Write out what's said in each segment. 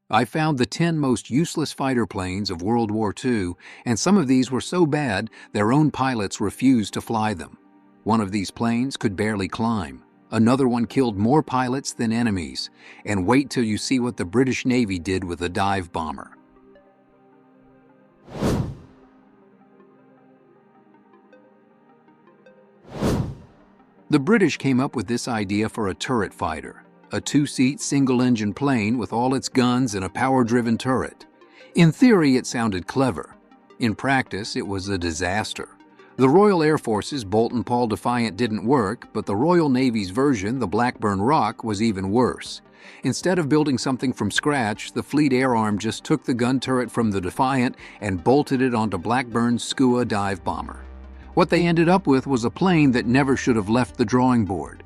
I found the 10 most useless fighter planes of World War II, and some of these were so bad their own pilots refused to fly them. One of these planes could barely climb. Another one killed more pilots than enemies. And wait till you see what the British Navy did with a dive bomber. The British came up with this idea for a turret fighter, a two-seat single-engine plane with all its guns and a power-driven turret. In theory, it sounded clever. In practice, it was a disaster. The Royal Air Force's Bolt-and-Paul Defiant didn't work, but the Royal Navy's version, the Blackburn Roc, was even worse. Instead of building something from scratch, the Fleet Air Arm just took the gun turret from the Defiant and bolted it onto Blackburn's Skua dive bomber. What they ended up with was a plane that never should have left the drawing board.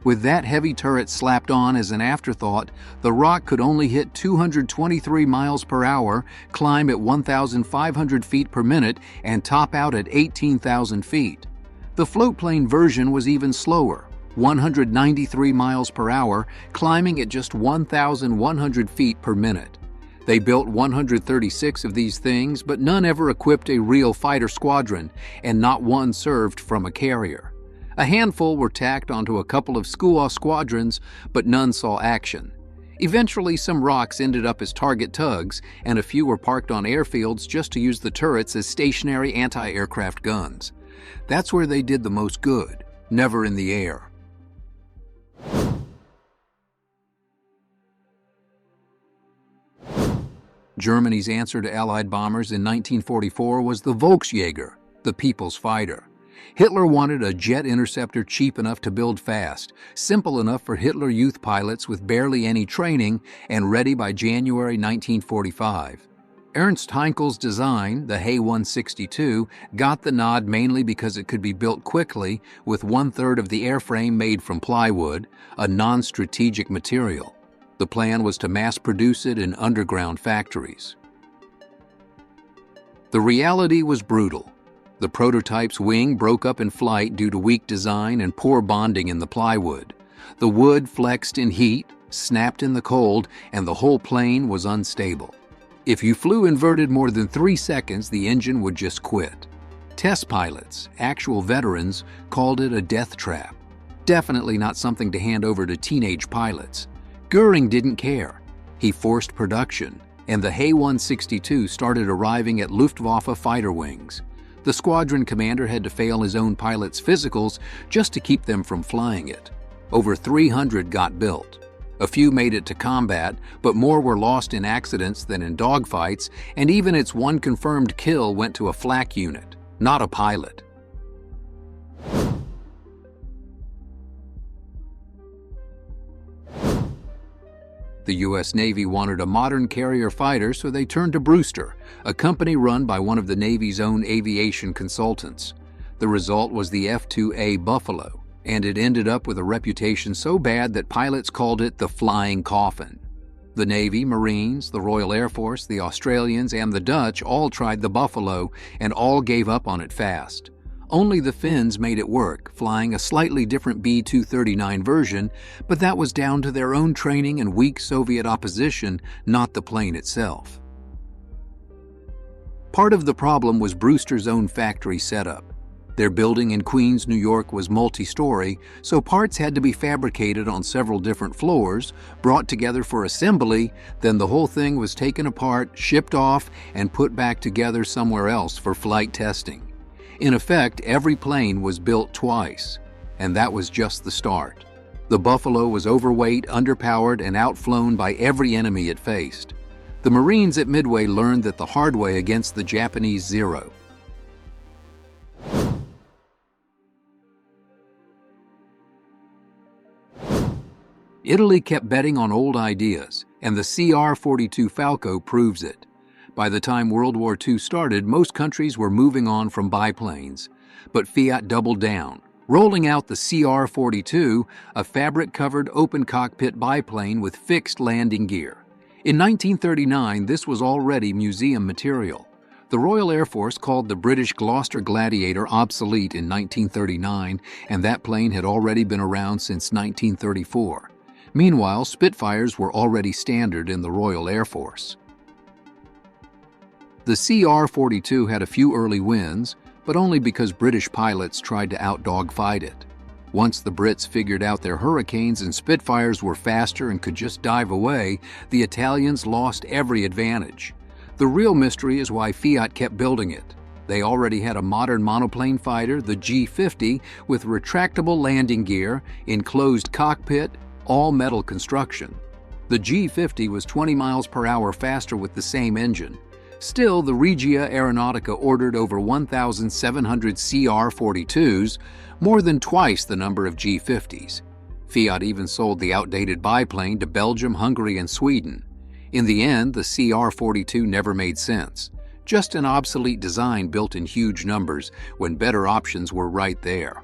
With that heavy turret slapped on as an afterthought, the Roc could only hit 223 miles per hour, climb at 1,500 feet per minute, and top out at 18,000 feet. The floatplane version was even slower, 193 miles per hour, climbing at just 1,100 feet per minute. They built 136 of these things, but none ever equipped a real fighter squadron, and not one served from a carrier. A handful were tacked onto a couple of Skua squadrons, but none saw action. Eventually, some Rocs ended up as target tugs, and a few were parked on airfields just to use the turrets as stationary anti-aircraft guns. That's where they did the most good, never in the air. Germany's answer to Allied bombers in 1944 was the Volksjäger, the People's Fighter. Hitler wanted a jet interceptor cheap enough to build fast, simple enough for Hitler Youth pilots with barely any training, and ready by January 1945. Ernst Heinkel's design, the He 162, got the nod mainly because it could be built quickly, with 1/3 of the airframe made from plywood, a non-strategic material. The plan was to mass-produce it in underground factories. The reality was brutal. The prototype's wing broke up in flight due to weak design and poor bonding in the plywood. The wood flexed in heat, snapped in the cold, and the whole plane was unstable. If you flew inverted more than 3 seconds, the engine would just quit. Test pilots, actual veterans, called it a death trap. Definitely not something to hand over to teenage pilots. Goering didn't care. He forced production, and the He 162 started arriving at Luftwaffe fighter wings. The squadron commander had to fail his own pilots' physicals just to keep them from flying it. Over 300 got built. A few made it to combat, but more were lost in accidents than in dogfights, and even its one confirmed kill went to a flak unit, not a pilot. The U.S. Navy wanted a modern carrier fighter, so they turned to Brewster, a company run by one of the Navy's own aviation consultants. The result was the F2A Buffalo, and it ended up with a reputation so bad that pilots called it the Flying Coffin. The Navy, Marines, the Royal Air Force, the Australians, and the Dutch all tried the Buffalo, and all gave up on it fast. Only the Finns made it work, flying a slightly different B-239 version, but that was down to their own training and weak Soviet opposition, not the plane itself. Part of the problem was Brewster's own factory setup. Their building in Queens, New York was multi-story, so parts had to be fabricated on several different floors, brought together for assembly, then the whole thing was taken apart, shipped off, and put back together somewhere else for flight testing. In effect, every plane was built twice, and that was just the start. The Buffalo was overweight, underpowered, and outflown by every enemy it faced. The Marines at Midway learned that the hard way against the Japanese Zero. Italy kept betting on old ideas, and the CR-42 Falco proves it. By the time World War II started, most countries were moving on from biplanes. But Fiat doubled down, rolling out the CR-42, a fabric-covered open-cockpit biplane with fixed landing gear. In 1939, this was already museum material. The Royal Air Force called the British Gloucester Gladiator obsolete in 1939, and that plane had already been around since 1934. Meanwhile, Spitfires were already standard in the Royal Air Force. The CR-42 had a few early wins, but only because British pilots tried to out-dogfight it. Once the Brits figured out their Hurricanes and Spitfires were faster and could just dive away, the Italians lost every advantage. The real mystery is why Fiat kept building it. They already had a modern monoplane fighter, the G50, with retractable landing gear, enclosed cockpit, all-metal construction. The G50 was 20 miles per hour faster with the same engine. Still, the Regia Aeronautica ordered over 1,700 CR-42s, more than twice the number of G50s. Fiat even sold the outdated biplane to Belgium, Hungary, and Sweden. In the end, the CR-42 never made sense. Just an obsolete design built in huge numbers when better options were right there.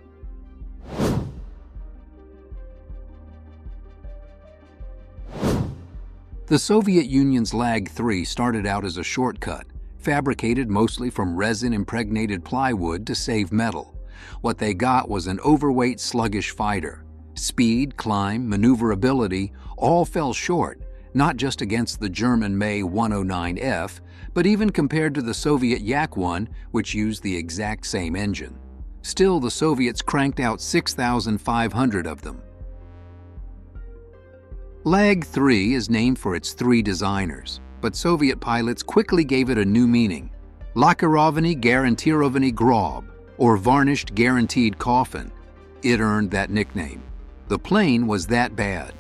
The Soviet Union's LaGG-3 started out as a shortcut, fabricated mostly from resin-impregnated plywood to save metal. What they got was an overweight, sluggish fighter. Speed, climb, maneuverability all fell short, not just against the German Me-109F, but even compared to the Soviet Yak-1, which used the exact same engine. Still, the Soviets cranked out 6,500 of them. LaGG-3 is named for its three designers, but Soviet pilots quickly gave it a new meaning: Lacquerovanный garantированный гроб, or varnished guaranteed coffin. It earned that nickname. The plane was that bad.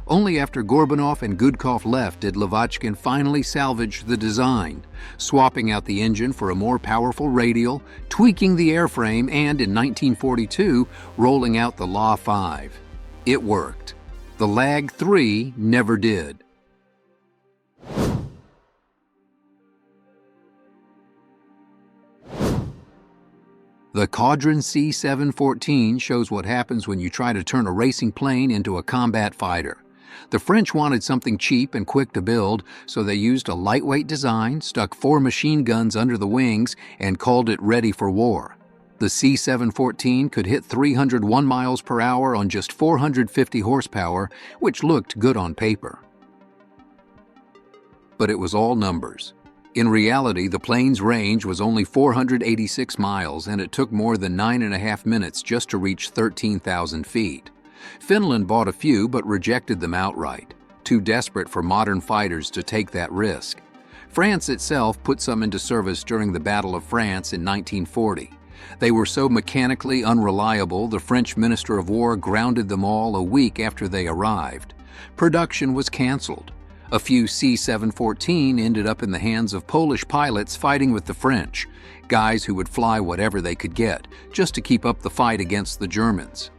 Only after Gorbunov and Gudkov left did Lavochkin finally salvage the design, swapping out the engine for a more powerful radial, tweaking the airframe, and in 1942, rolling out the La-5. It worked. The LaGG-3 never did. The Caudron C.714 shows what happens when you try to turn a racing plane into a combat fighter. The French wanted something cheap and quick to build, so they used a lightweight design, stuck 4 machine guns under the wings, and called it ready for war. The C.714 could hit 301 miles per hour on just 450 horsepower, which looked good on paper. But it was all numbers. In reality, the plane's range was only 486 miles, and it took more than 9.5 minutes just to reach 13,000 feet. Finland bought a few but rejected them outright, too desperate for modern fighters to take that risk. France itself put some into service during the Battle of France in 1940. They were so mechanically unreliable, the French Minister of War grounded them all a week after they arrived. Production was canceled. A few C-714 ended up in the hands of Polish pilots fighting with the French, guys who would fly whatever they could get, just to keep up the fight against the Germans.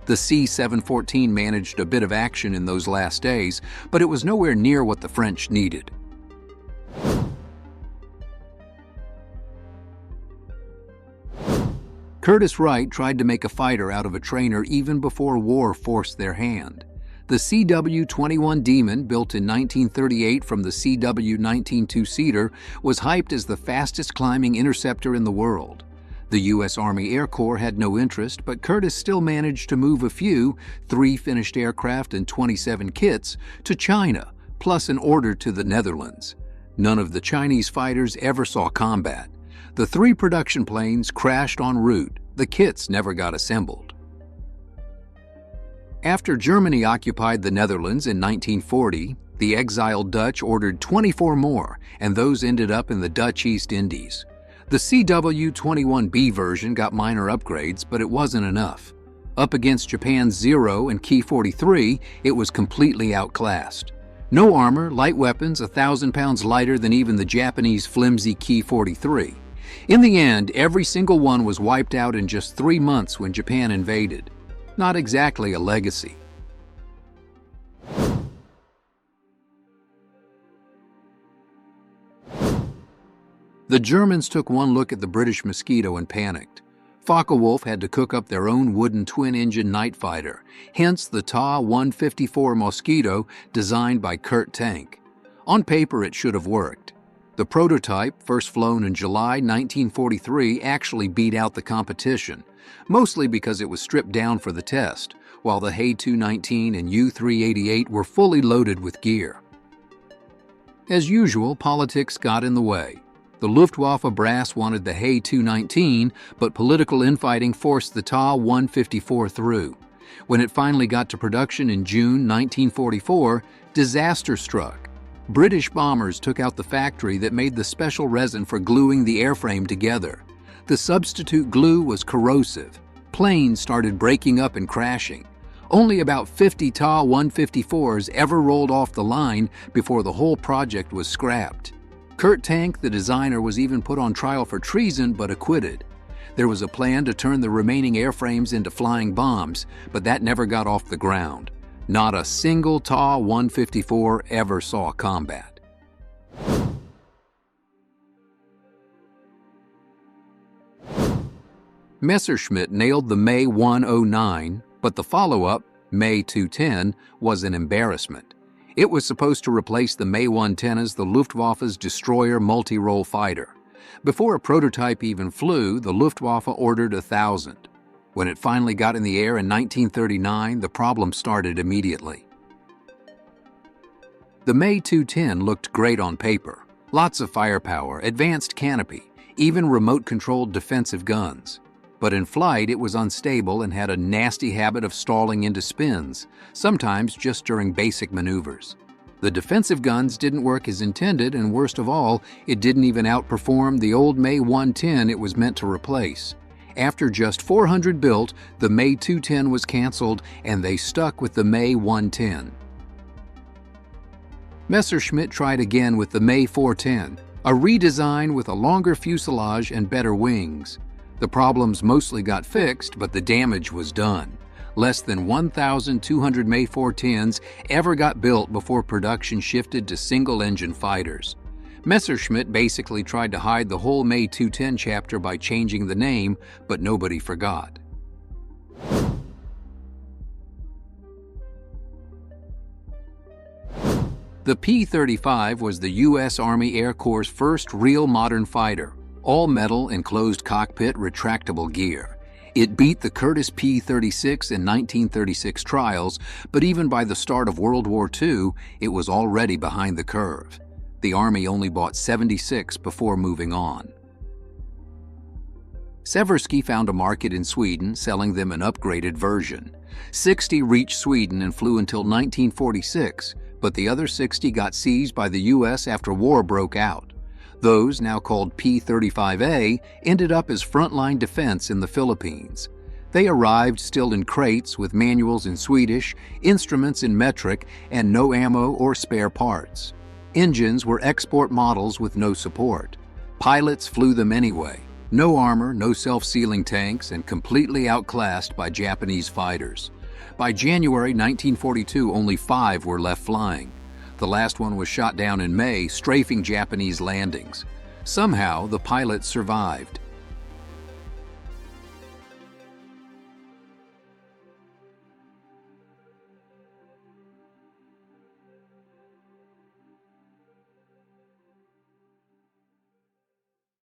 The C-714 managed a bit of action in those last days, but it was nowhere near what the French needed. Curtiss-Wright tried to make a fighter out of a trainer even before war forced their hand. The CW-21 Demon, built in 1938 from the CW-19 two-seater, was hyped as the fastest climbing interceptor in the world. The U.S. Army Air Corps had no interest, but Curtiss still managed to move a few, 3 finished aircraft and 27 kits, to China, plus an order to the Netherlands. None of the Chinese fighters ever saw combat. The 3 production planes crashed en route. The kits never got assembled. After Germany occupied the Netherlands in 1940, the exiled Dutch ordered 24 more, and those ended up in the Dutch East Indies. The CW-21B version got minor upgrades, but it wasn't enough. Up against Japan's Zero and Ki-43, it was completely outclassed. No armor, light weapons, 1,000 pounds lighter than even the Japanese flimsy Ki-43. In the end, every single one was wiped out in just 3 months when Japan invaded. Not exactly a legacy. The Germans took one look at the British Moskito and panicked. Focke-Wulf had to cook up their own wooden twin-engine night fighter, hence the Ta-154 Moskito designed by Kurt Tank. On paper, it should have worked. The prototype, first flown in July 1943, actually beat out the competition, mostly because it was stripped down for the test, while the He-219 and U-388 were fully loaded with gear. As usual, politics got in the way. The Luftwaffe brass wanted the He-219, but political infighting forced the Ta-154 through. When it finally got to production in June 1944, disaster struck. British bombers took out the factory that made the special resin for gluing the airframe together. The substitute glue was corrosive. Planes started breaking up and crashing. Only about 50 Ta-154s ever rolled off the line before the whole project was scrapped. Kurt Tank, the designer, was even put on trial for treason but acquitted. There was a plan to turn the remaining airframes into flying bombs, but that never got off the ground. Not a single Ta-154 ever saw combat. Messerschmitt nailed the Me-109, but the follow-up, Me-210, was an embarrassment. It was supposed to replace the Me-110 as the Luftwaffe's destroyer multi-role fighter. Before a prototype even flew, the Luftwaffe ordered 1,000. When it finally got in the air in 1939, the problem started immediately. The Me-210 looked great on paper. Lots of firepower, advanced canopy, even remote-controlled defensive guns. But in flight, it was unstable and had a nasty habit of stalling into spins, sometimes just during basic maneuvers. The defensive guns didn't work as intended, and worst of all, it didn't even outperform the old Me-110 it was meant to replace. After just 400 built, the Me-210 was canceled, and they stuck with the Me-110. Messerschmitt tried again with the Me-410, a redesign with a longer fuselage and better wings. The problems mostly got fixed, but the damage was done. Less than 1,200 Me-410s ever got built before production shifted to single-engine fighters. Messerschmitt basically tried to hide the whole Me-210 chapter by changing the name, but nobody forgot. The P-35 was the U.S. Army Air Corps' first real modern fighter. All-metal, enclosed cockpit, retractable gear. It beat the Curtiss P-36 in 1936 trials, but even by the start of World War II, it was already behind the curve. The Army only bought 76 before moving on. Seversky found a market in Sweden, selling them an upgraded version. 60 reached Sweden and flew until 1946, but the other 60 got seized by the U.S. after war broke out. Those, now called P-35A, ended up as frontline defense in the Philippines. They arrived still in crates with manuals in Swedish, instruments in metric, and no ammo or spare parts. Engines were export models with no support. Pilots flew them anyway. No armor, no self-sealing tanks, and completely outclassed by Japanese fighters. By January 1942, only 5 were left flying. The last one was shot down in May, strafing Japanese landings. Somehow, the pilots survived.